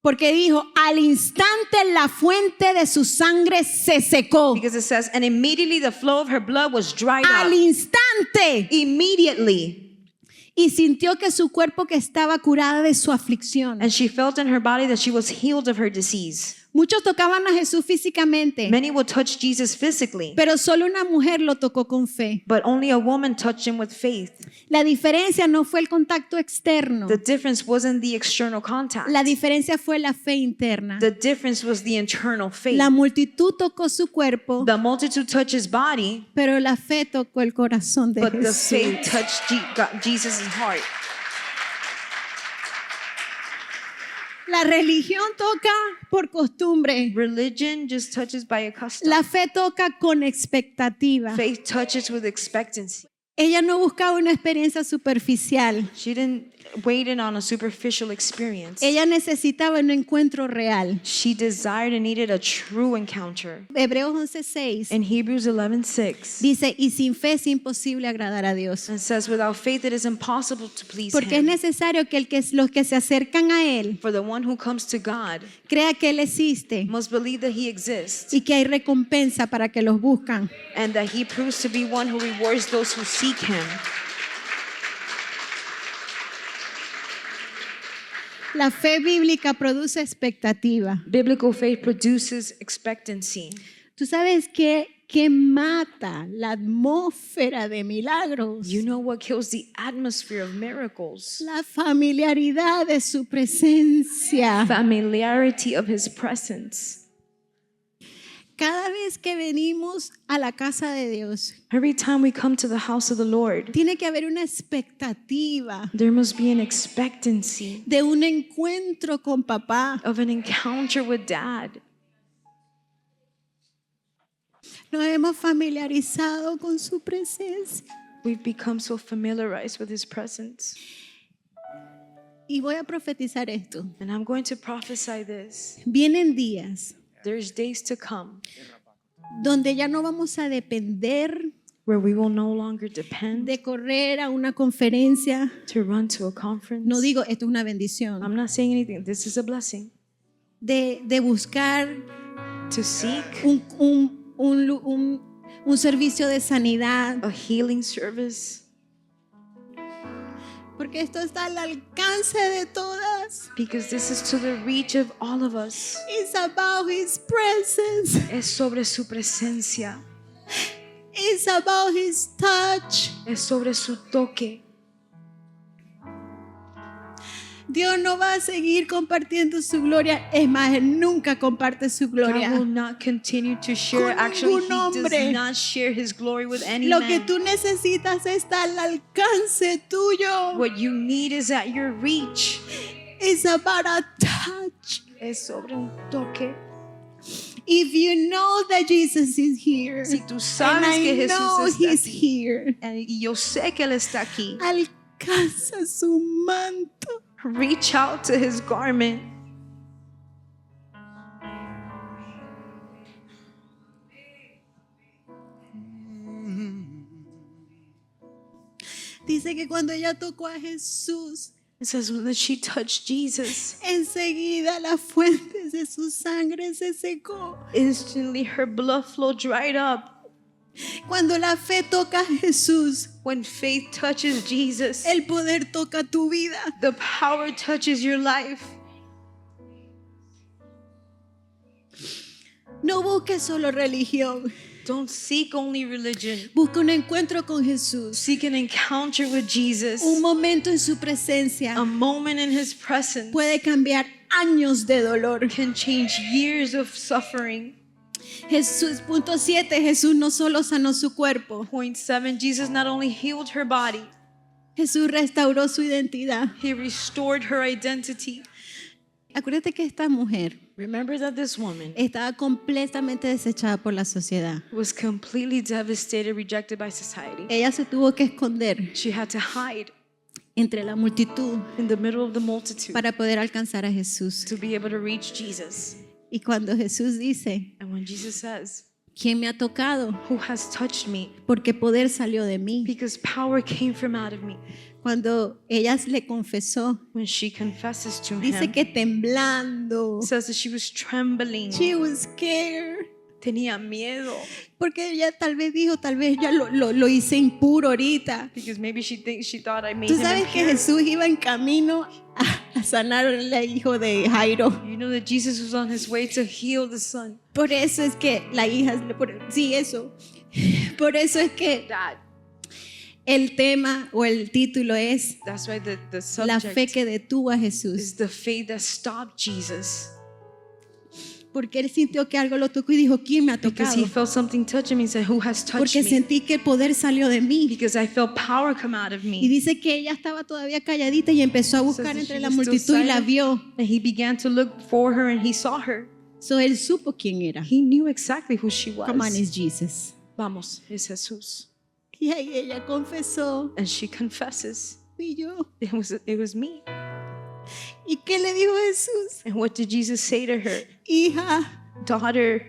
Porque dijo, al instante la fuente de su sangre se secó. Because it says, and immediately the flow of her blood was dried Al up. instante. Immediately. Y sintió que su cuerpo que estaba curada de su aflicción. And she felt in her body that she was healed of her disease. Muchos tocaban a Jesús físicamente, Many would touch Jesus physically, pero solo una mujer lo tocó con fe. but only a woman touched him with faith. La diferencia no fue el contacto externo. The difference wasn't the external contact. La diferencia fue la fe interna. The difference was the internal faith. La multitud tocó su cuerpo, The multitude touched his body, pero la fe tocó el corazón de but the Jesús. faith touched Jesus' heart. La religión toca por costumbre. Religion just touches by a custom. La fe toca con expectativa. Faith touches with expectancy. Ella no buscaba una experiencia superficial. She didn't wait in on a superficial experience. Ella necesitaba un encuentro real. She desired and needed a true encounter. Hebreos 11:6 In Hebrews 11:6, dice, y sin fe es imposible agradar a Dios. it says, without faith it is impossible to please Porque es Him. necesario que los que se acercan a Él For the one who comes to God crea que Él existe must believe that He exists y que hay recompensa para que los buscan. and that He proves to be one who rewards those who seek Him. La fe bíblica produce expectativa. Biblical faith produces expectancy. ¿Tú sabes qué mata la atmósfera de milagros? You know what kills the atmosphere of miracles? La familiaridad de su presencia. Familiarity of His presence. Cada vez que venimos a la casa de Dios, Every time we come to the house of the Lord, tiene que haber una expectativa there must be an expectancy de un encuentro con papá. of an encounter with Dad. Nos hemos familiarizado con su presencia. We've become so familiarized with His presence. Y voy a profetizar esto. And I'm going to prophesy this. Vienen días There's days to come donde ya no vamos a depender where we will no longer depend de correr a una conferencia. to run to a conference. No digo, esto es una bendición. I'm not saying anything. This is a blessing. De buscar To seek un servicio de sanidad. a healing service, Porque esto está al alcance de todas. because this is to the reach of all of us. It's about His presence. Es sobre su presencia. It's about His touch. Es sobre su toque. Dios no va a seguir compartiendo su gloria. Es más, Él nunca comparte su God gloria. will not continue to share. Con Actually, ningún He hombre. does not share His glory with any Lo que man. tú necesitas está al alcance tuyo. What you need is at your reach. It's about a touch. Es sobre un toque. If you know that Jesus is here, Si tú and sabes que I know Jesús está He's aquí, here, y yo sé que Él está aquí, alcanza su manto. reach out to His garment. Dice que cuando ella tocó a Jesús, It says that she touched Jesus. enseguida las fuentes de su sangre se secó. Instantly her blood flow dried up. Cuando la fe toca a Jesús, When faith touches Jesus, el poder toca tu vida. the power touches your life. No busques solo religión, Don't seek only religion. busca un encuentro con Jesús, Seek an encounter with Jesus. un momento en su presencia. A moment in His presence Puede cambiar años de dolor. can change years of suffering. Jesús, punto 7, Jesús no solo sanó su cuerpo, Point 7, Jesus not only healed her body, Jesús restauró su identidad. He restored her identity. Acuérdate que esta mujer Remember that this woman estaba completamente desechada por la sociedad. was completely devastated, rejected by society. Ella se tuvo que esconder She had to hide entre la multitud in the middle of the multitude para poder alcanzar a Jesús. to be able to reach Jesus. Y cuando Jesús dice, And when Jesus says, ¿quién me ha tocado? "Who has touched me?" Porque poder salió de mí. Because power came from out of me. Cuando ella le confesó, When she confesses to dice Him, que temblando, it says that she was trembling. she was scared. Tenía miedo. Porque ella tal vez dijo, tal vez ya lo hice impuro ahorita. Because maybe she thought I made Tú him sabes que impure. Jesús iba en camino a sanar al hijo de Jairo. You know that Jesus was on His way to heal the son. Por eso es que la hija, sí, eso. Por eso es que That. el tema o el título es That's why the La fe subject que detuvo a is Jesús. the faith that stopped Jesus. Porque él sintió que algo lo tocó y dijo, ¿quién me ha Because tocado? he felt something touch him. He said, "Who has touched Porque me?" sentí que el poder salió de mí. Because I felt power come out of Y me. dice que ella estaba todavía calladita y empezó a buscar that entre she la was still multitud y la silent. vio. And he began to look for her and he saw her. So él supo quién era. He knew exactly who she was. Come on, it's Jesus. Vamos, es Jesús. Y ahí ella confesó, And she confesses, y yo. it was me. ¿Y qué le dijo Jesús? And what did Jesus say to her? Hija, Daughter,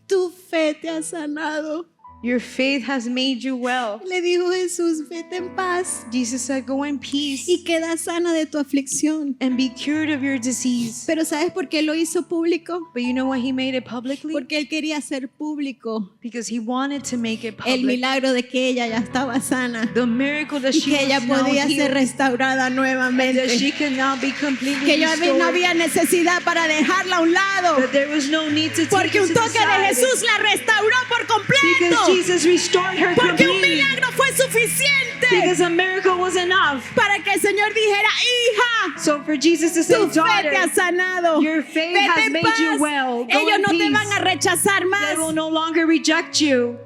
tu fe te ha sanado. your faith has made you well. Le dijo Jesús, vete en paz Jesus said, go in peace y queda sana de tu aflicción. and be cured of your disease. Pero ¿sabes por qué lo hizo público? But you know why he made it publicly? Porque él quería hacer público Because he wanted to make it el public. milagro de que ella ya estaba sana The miracle that y she que ella was now podía ser healed, restaurada and that nuevamente. she can now be completely Que no restored. había necesidad para dejarla a un lado. That there was no need to take Porque her un to the toque de side. Jesús la restauró por completo. Because Jesus restored her Porque un completely. milagro fue suficiente Because a miracle was enough. para que el Señor dijera, hija, So for Jesus to say, tu fe daughter, te ha sanado. your faith Vete has en made paz. you well. Go Ellos in no te peace. van a rechazar They más. will no longer reject you.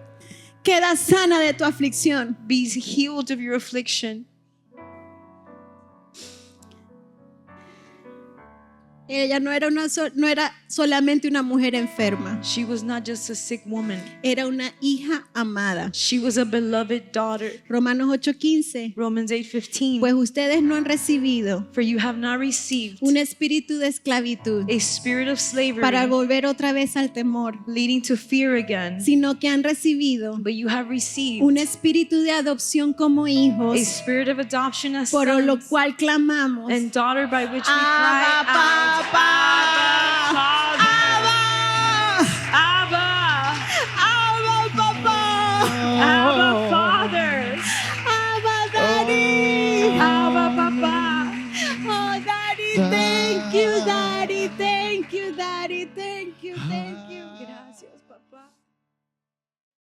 Queda sana de tu aflicción. Be healed of your affliction. Ella no era solamente una mujer enferma, She was not just a sick woman. era una hija amada. She was a beloved daughter. Romanos 8:15. Romans 8:15. Pues ustedes no han recibido For you have not received un espíritu de esclavitud a spirit of slavery para volver otra vez al temor, leading to fear again, sino que han recibido but you have received un espíritu de adopción como a hijos, spirit of adoption as por lo sons cual clamamos, and daughter, by which we Abba, cry out, Papa. Abba, Abba, Abba, Abba, papá, Abba, Father, Abba, Daddy, Abba, Papa. oh Daddy, thank you, Daddy, thank you, Daddy, thank you, thank you. Gracias, papá.